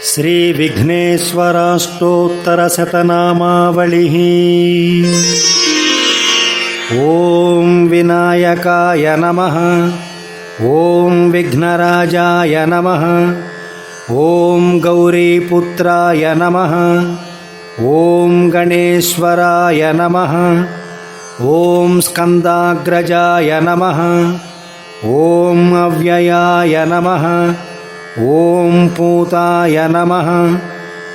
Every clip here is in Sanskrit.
श्रीविघ्नेश्वराष्टोत्तरशतनामावलिः। ॐ विनायकाय नमः। ॐ विघ्नराजाय नमः। ॐ गौरीपुत्राय नमः। ॐ गणेश्वराय नमः। ॐ स्कन्दाग्रजाय नमः। ॐ अव्ययाय नमः। ॐ पूताय नमः।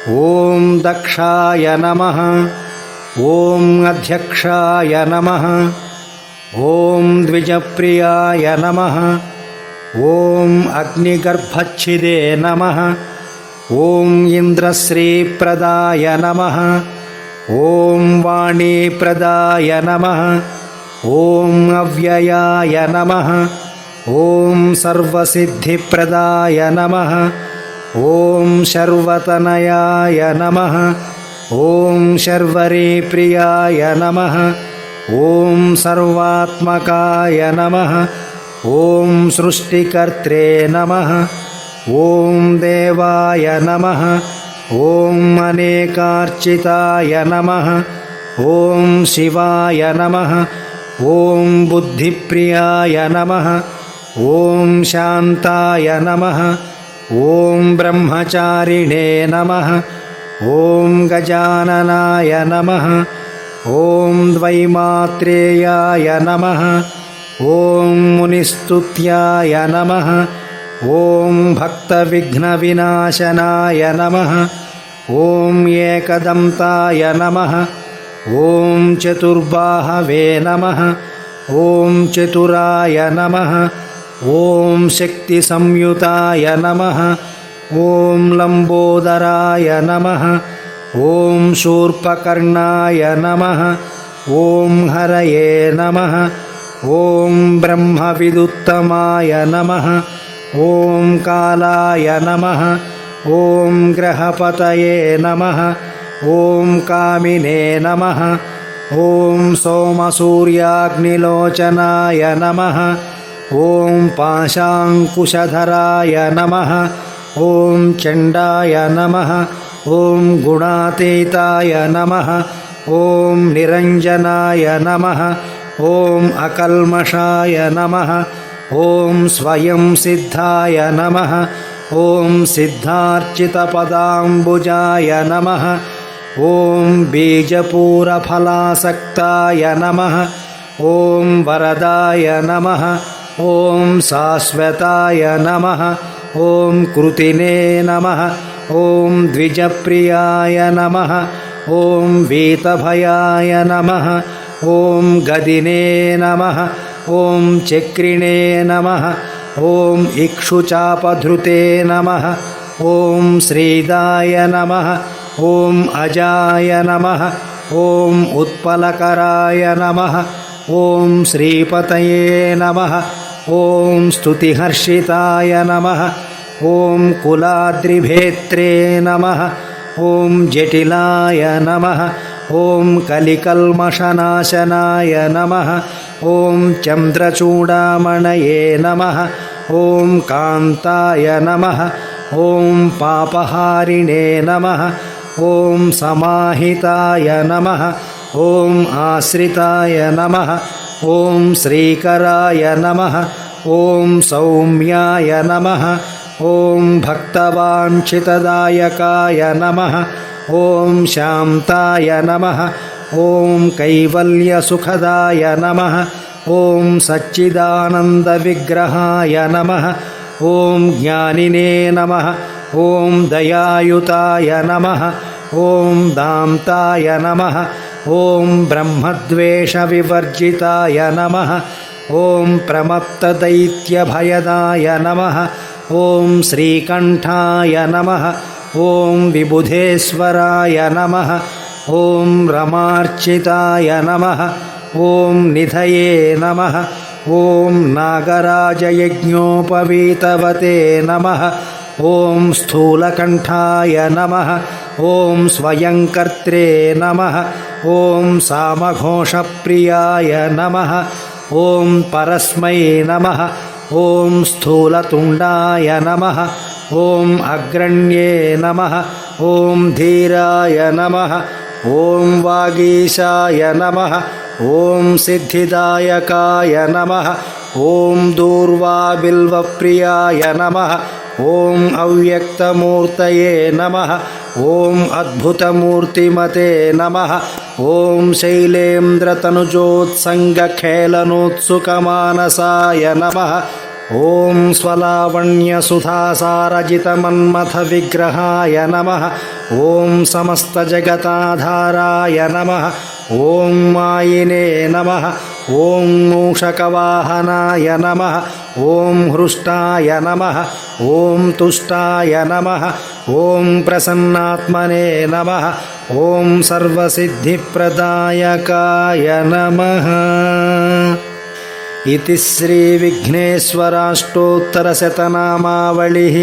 ॐ दक्षाय नमः। ॐ अध्यक्षाय नमः। ॐ द्विजप्रियाय नमः। ॐ अग्निगर्भच्छिदे नमः। ॐ इन्द्रश्रीप्रदाय नमः। ॐ वाणीप्रदाय नमः। ॐ अव्ययाय नमः। ॐ सर्वसिद्धिप्रदाय नमः। ॐ शर्वतनयाय नमः। ॐ शर्वरीप्रियाय नमः। ॐ सर्वात्मकाय नमः। ॐ सृष्टिकर्त्रे नमः। ॐ देवाय नमः। ॐ अनेकार्चिताय नमः। ॐ शिवाय नमः। ॐ बुद्धिप्रियाय नमः। ॐ शान्ताय नमः। ॐ ब्रह्मचारिणे नमः। ॐ गजाननाय नमः। ॐ द्वैमात्रेयाय नमः। ॐ मुनिस्तुत्याय नमः। ॐ भक्तविघ्नविनाशनाय नमः। ॐ एकदन्ताय नमः। ॐ चतुर्बाहवे नमः। ॐ चतुराय नमः। ॐ शक्तिसंयुताय नमः। ॐ लम्बोदराय नमः। ॐ शूर्पकर्णाय नमः। ॐ हरये नमः। ॐ ब्रह्मविदुत्तमाय नमः। ॐ कालाय नमः। ॐ ग्रहपतये नमः। ॐ कामिने नमः। ॐ सोमसूर्याग्निलोचनाय नमः। ॐ पाशाङ्कुशधराय नमः। ॐ चण्डाय नमः। ॐ गुणातीताय नमः। ॐ निरञ्जनाय नमः। ॐ अकल्मषाय नमः। ॐ स्वयं सिद्धाय नमः। ॐ सिद्धार्चितपदाम्बुजाय नमः। ॐ बीजपूरफलासक्ताय नमः। ॐ वरदाय नमः। ॐ शाश्वताय नमः। ॐ कृतिने नमः। ॐ द्विजप्रियाय नमः। ॐ वीतभयाय नमः। ॐ गदिने नमः। ॐ चक्रिणे नमः। ॐ इक्षुचापधृते नमः। ॐ श्रीदाय नमः। ॐ अजाय नमः। ॐ उत्पलकराय नमः। ॐ श्रीपतये नमः। ॐ स्तुतिहर्षिताय नमः। ॐ कुलाद्रिभेत्रे नमः। ॐ जटिलाय नमः। ॐ कलिकल्मषनाशनाय नमः। ॐ चन्द्रचूडामणये नमः। ॐ कान्ताय नमः। ॐ पापहारिणे नमः। ॐ समाहिताय नमः। ॐ आश्रिताय नमः। ॐ श्रीकराय नमः। ॐ सौम्याय नमः। ॐ भक्तवाञ्छितदायकाय नमः। ॐ शान्ताय नमः। ॐ कैवल्यसुखदाय नमः। ॐ सच्चिदानन्दविग्रहाय नमः। ॐ ज्ञानिने नमः। ॐ दयायुताय नमः। ॐ दान्ताय नमः। ॐ ब्रह्मद्वेषविवर्जिताय नमः। ॐ प्रमत्तदैत्यभयदाय नमः। ॐ श्रीकण्ठाय नमः। ॐ विबुधेश्वराय नमः। ॐ रमार्चिताय नमः। ॐ निधये नमः। ॐ नागराजयज्ञोपवीतवते नमः। ॐ स्थूलकण्ठाय नमः। ॐ स्वयंकर्त्रे नमः। ॐ सामघोषप्रियाय नमः। ॐ परस्मै नमः। ॐ स्थूलतुण्डाय नमः। ॐ अग्रण्ये नमः ॐ धीराय नमः ॐ वागीशाय नमः ॐ सिद्धिदायकाय नमः ॐ दूर्वाबिल्वप्रियाय नमः ॐ अव्यक्तमूर्तये नमः ॐ अद्भुतमूर्तिमते नमः ॐ शैलेन्द्रतनुजोत्सङ्गखेलनोत्सुकमानसाय नमः ॐ स्वलावण्यसुधासारजितमन्मथविग्रहाय नमः ॐ समस्तजगताधाराय नमः ॐ मायिने नमः ॐ मूषकवाहनाय नमः ॐ हृष्टाय नमः ॐ तुष्टाय नमः ॐ प्रसन्नात्मने नमः ॐ सर्वसिद्धिप्रदायकाय नमः। इति श्रीविघ्नेश्वराष्टोत्तरशतनामावलिः।